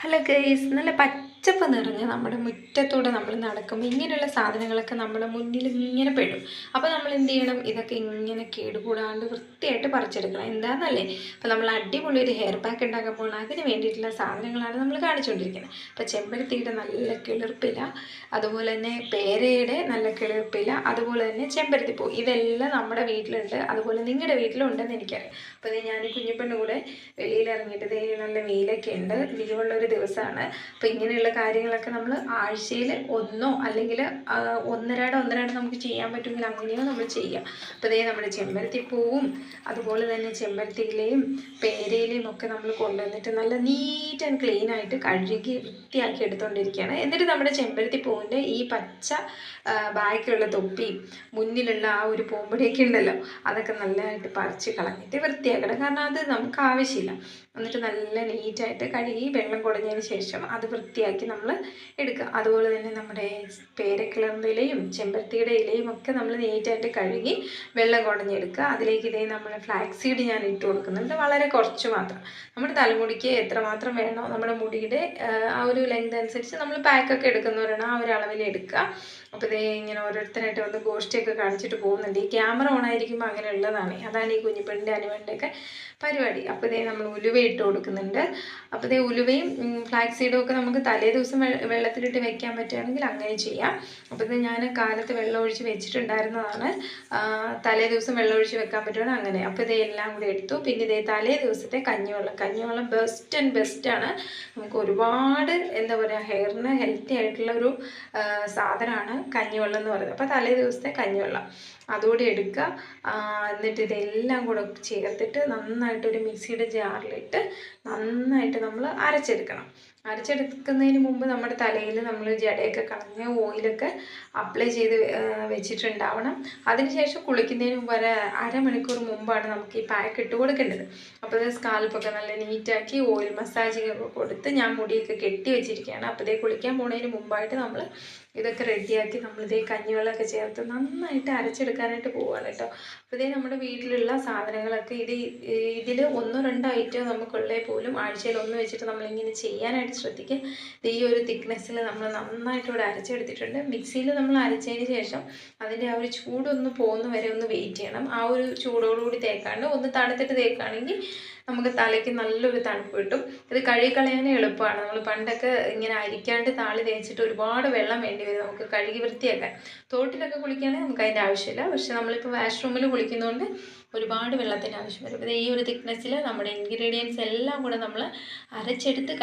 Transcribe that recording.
Hello guys, നല്ല പച്ചപ്പ് നിറഞ്ഞ നമ്മുടെ മുറ്റത്തൂടെ നമ്മൾ നടക്കുമ്പോൾ ഇങ്ങനെയുള്ള സാധനങ്ങളൊക്കെ നമ്മുടെ മുന്നിൽ ഇങ്ങനെ പെടും. അപ്പോൾ നമ്മൾ എന്ത് ചെയ്യണം? ഇതൊക്കെ ഇങ്ങനെ കേടുകൂടാണ്ട് വൃത്തിയായിട്ട് പറിച്ചെടുക്കണം. എന്താണെന്നല്ലേ, അപ്പോൾ നമ്മൾ അടിപൊളി ഒരു ഹെയർ പാക്ക് ഉണ്ടാക്കാൻ പോകണം. അതിന് വേണ്ടിയിട്ടുള്ള സാധനങ്ങളാണ് നമ്മൾ കാണിച്ചുകൊണ്ടിരിക്കുന്നത്. അപ്പോൾ ചെമ്പരത്തിയുടെ നല്ല കിളിർപ്പില, അതുപോലെ തന്നെ പേരയുടെ നല്ല കിളിർപ്പില, അതുപോലെ തന്നെ ചെമ്പരത്തിപ്പൂ, ഇതെല്ലാം നമ്മുടെ വീട്ടിലുണ്ട്. അതുപോലെ നിങ്ങളുടെ വീട്ടിലും ഉണ്ടെന്ന് എനിക്കറിയാം. അപ്പോൾ ഇത് ഞാൻ കുഞ്ഞിപ്പെണ്ണ് കൂടെ വെളിയിലിറങ്ങിയിട്ട് നല്ല വെയിലൊക്കെ ഉണ്ട്, ലീവുള്ളൊരു ദിവസമാണ്. അപ്പോൾ ഇങ്ങനെയുള്ള കാര്യങ്ങളൊക്കെ നമ്മൾ ആഴ്ചയിൽ ഒന്നോ അല്ലെങ്കിൽ ഒന്നരാടോ നമുക്ക് ചെയ്യാൻ പറ്റുമെങ്കിൽ അങ്ങനെയോ നമ്മൾ ചെയ്യാം. അപ്പോൾ ഇതേ നമ്മുടെ ചെമ്പരത്തിപ്പൂവും അതുപോലെ തന്നെ ചെമ്പരത്തിയിലയും പേരയിലയും ഒക്കെ നമ്മൾ കൊണ്ടുവന്നിട്ട് നല്ല നീറ്റ് ആൻഡ് ക്ലീൻ ആയിട്ട് കഴുകി വൃത്തിയാക്കി എടുത്തുകൊണ്ടിരിക്കുകയാണ്. എന്നിട്ട് നമ്മുടെ ചെമ്പരത്തിപ്പൂവിൻ്റെ ഈ പച്ച ബാക്കിയുള്ള തൊപ്പിയും മുന്നിലുള്ള ആ ഒരു പൂമ്പൊടിയൊക്കെ ഉണ്ടല്ലോ, അതൊക്കെ നല്ലതായിട്ട് പറിച്ച് കളഞ്ഞിട്ട് വൃത്തിയാക്കണം. കാരണം അത് നമുക്ക് ആവശ്യമില്ല. എന്നിട്ട് നല്ല നീറ്റായിട്ട് കഴുകി വെള്ളം കുടഞ്ഞതിന് ശേഷം അത് വൃത്തിയാക്കി നമ്മൾ എടുക്കുക. അതുപോലെ തന്നെ നമ്മുടെ പേരക്കിളറിൻ്റെ ഇലയും ചെമ്പരത്തിയുടെ ഇലയും ഒക്കെ നമ്മൾ നീറ്റായിട്ട് കഴുകി വെള്ളം കുടഞ്ഞെടുക്കുക. അതിലേക്ക് ഇതേ നമ്മൾ ഫ്ലാക്സ് സീഡ് ഞാൻ ഇട്ട് കൊടുക്കുന്നുണ്ട്, വളരെ കുറച്ച് മാത്രം. നമ്മുടെ തലമുടിക്ക് എത്രമാത്രം വേണോ, നമ്മുടെ മുടിയുടെ ആ ഒരു ലെങ്ത് അനുസരിച്ച് നമ്മൾ പാക്കൊക്കെ എടുക്കുന്നവരാണ് ആ ഒരു അളവിൽ എടുക്കുക. അപ്പോൾ ഇതേ ഇങ്ങനെ ഓരോരുത്തരായിട്ട് വന്ന് ഗോഷ്ടിയൊക്കെ കാണിച്ചിട്ട് പോകുന്നുണ്ട്. ഈ ക്യാമറ ഓണായിരിക്കുമ്പോൾ അങ്ങനെ ഉള്ളതാണ്. അതാണ് ഈ കുഞ്ഞിപ്പെണ്ണിൻ്റെ അനുവേണ്ടിയൊക്കെ പരിപാടി. അപ്പോൾ ഇതേ നമ്മൾ ഉലുവ ഇട്ട് കൊടുക്കുന്നുണ്ട്. അപ്പോൾ ഇതേ ഉലുവയും ഫ്ലാക്സ് സീഡും ഒക്കെ നമുക്ക് തലേ ദിവസം വെള്ളത്തിലിട്ട് വെക്കാൻ പറ്റുകയാണെങ്കിൽ അങ്ങനെ ചെയ്യാം. അപ്പോൾ ഇത് ഞാൻ കാലത്ത് വെള്ളം ഒഴിച്ച് വെച്ചിട്ടുണ്ടായിരുന്നതാണ്. തലേ ദിവസം വെള്ളം ഒഴിച്ച് വെക്കാൻ പറ്റുകയാണെങ്കിൽ അങ്ങനെ. അപ്പോൾ ഇതെല്ലാം കൂടി എടുത്തു. പിന്നെ ഇതേ തലേ ദിവസത്തെ കഞ്ഞിവെള്ളം ബെസ്റ്റാണ്. നമുക്ക് ഒരുപാട് എന്താ പറയുക, ഹെയറിന് ഹെൽത്തി ആയിട്ടുള്ള ഒരു സാധനമാണ് കഞ്ഞിവെള്ളം എന്ന് പറയുന്നത്. അപ്പോൾ തലേ ദിവസത്തെ കഞ്ഞിവെള്ളം അതുകൂടി എടുക്കുക. എന്നിട്ട് ഇതെല്ലാം കൂടെ ചേർത്തിട്ട് നന്നായിട്ടൊരു മിക്സിയുടെ ജാറിലിട്ട് നന്നായിട്ട് നമ്മൾ അരച്ചെടുക്കണം. അരച്ചെടുക്കുന്നതിന് മുമ്പ് നമ്മുടെ തലയിൽ നമ്മൾ ജടയൊക്കെ കളഞ്ഞ് ഓയിലൊക്കെ അപ്ലൈ ചെയ്ത് വെച്ചിട്ടുണ്ടാവണം. അതിനുശേഷം കുളിക്കുന്നതിന് മുമ്പ് അരമണിക്കൂർ മുമ്പാണ് നമുക്ക് ഈ പാക്ക് ഇട്ട് കൊടുക്കേണ്ടത്. അപ്പോൾ ഇത് സ്കാൽപ്പൊക്കെ നല്ല നീറ്റാക്കി ഓയിൽ മസാജിങ്ങൊക്കെ കൊടുത്ത് ഞാൻ മുടിയൊക്കെ കെട്ടി വെച്ചിരിക്കുകയാണ്. അപ്പോൾ ഇതേ കുളിക്കാൻ പോകുന്നതിന് മുമ്പായിട്ട് നമ്മൾ ഇതൊക്കെ റെഡിയാക്കി നമ്മളിതേ കഞ്ഞിവെള്ളമൊക്കെ ചേർത്ത് നന്നായിട്ട് അരച്ചെടുക്കാനായിട്ട് പോവുകയാണ് കേട്ടോ. അപ്പോൾ ഇതേ നമ്മുടെ വീട്ടിലുള്ള സാധനങ്ങളൊക്കെ ഇതിൽ ഒന്നോ രണ്ടോ ഐറ്റം നമുക്കുള്ളേ പോലും ആഴ്ചയിൽ ഒന്ന് വെച്ചിട്ട് നമ്മളിങ്ങനെ ചെയ്യാനായിട്ട് ശ്രദ്ധിക്കുക. ഈ ഒരു തിക്നെസ്സിൽ നമ്മൾ നന്നായിട്ട് ഇവിടെ അരച്ചെടുത്തിട്ടുണ്ട്. മിക്സിയിൽ നമ്മൾ അരച്ചതിന് ശേഷം അതിൻ്റെ ആ ഒരു ചൂടൊന്ന് പോകുന്ന വരെ ഒന്ന് വെയിറ്റ് ചെയ്യണം. ആ ഒരു ചൂടോടുകൂടി തേക്കാണ്ട് ഒന്ന് തണുത്തിട്ട് തേക്കുകയാണെങ്കിൽ നമുക്ക് തലയ്ക്ക് നല്ലൊരു തണുപ്പ് കിട്ടും. ഇത് കഴുകിക്കളയാനും എളുപ്പമാണ്. നമ്മൾ പണ്ടൊക്കെ ഇങ്ങനെ അരിക്കാണ്ട് താളി തേച്ചിട്ട് ഒരുപാട് വെള്ളം വേണ്ടി വരും നമുക്ക് കഴുകി വൃത്തിയാക്കാൻ. തോട്ടിലൊക്കെ കുളിക്കുകയാണെങ്കിൽ നമുക്ക് അതിൻ്റെ ആവശ്യമില്ല. പക്ഷെ നമ്മളിപ്പോൾ വാഷ്റൂമിൽ കുളിക്കുന്നതുകൊണ്ട് ഒരുപാട് വെള്ളത്തിൻ്റെ ആവശ്യം വരും. ഈ ഒരു തിക്നെസ്സിൽ നമ്മുടെ ഇൻഗ്രീഡിയൻസ് എല്ലാം കൂടെ നമ്മൾ അരച്ചെടുത്ത്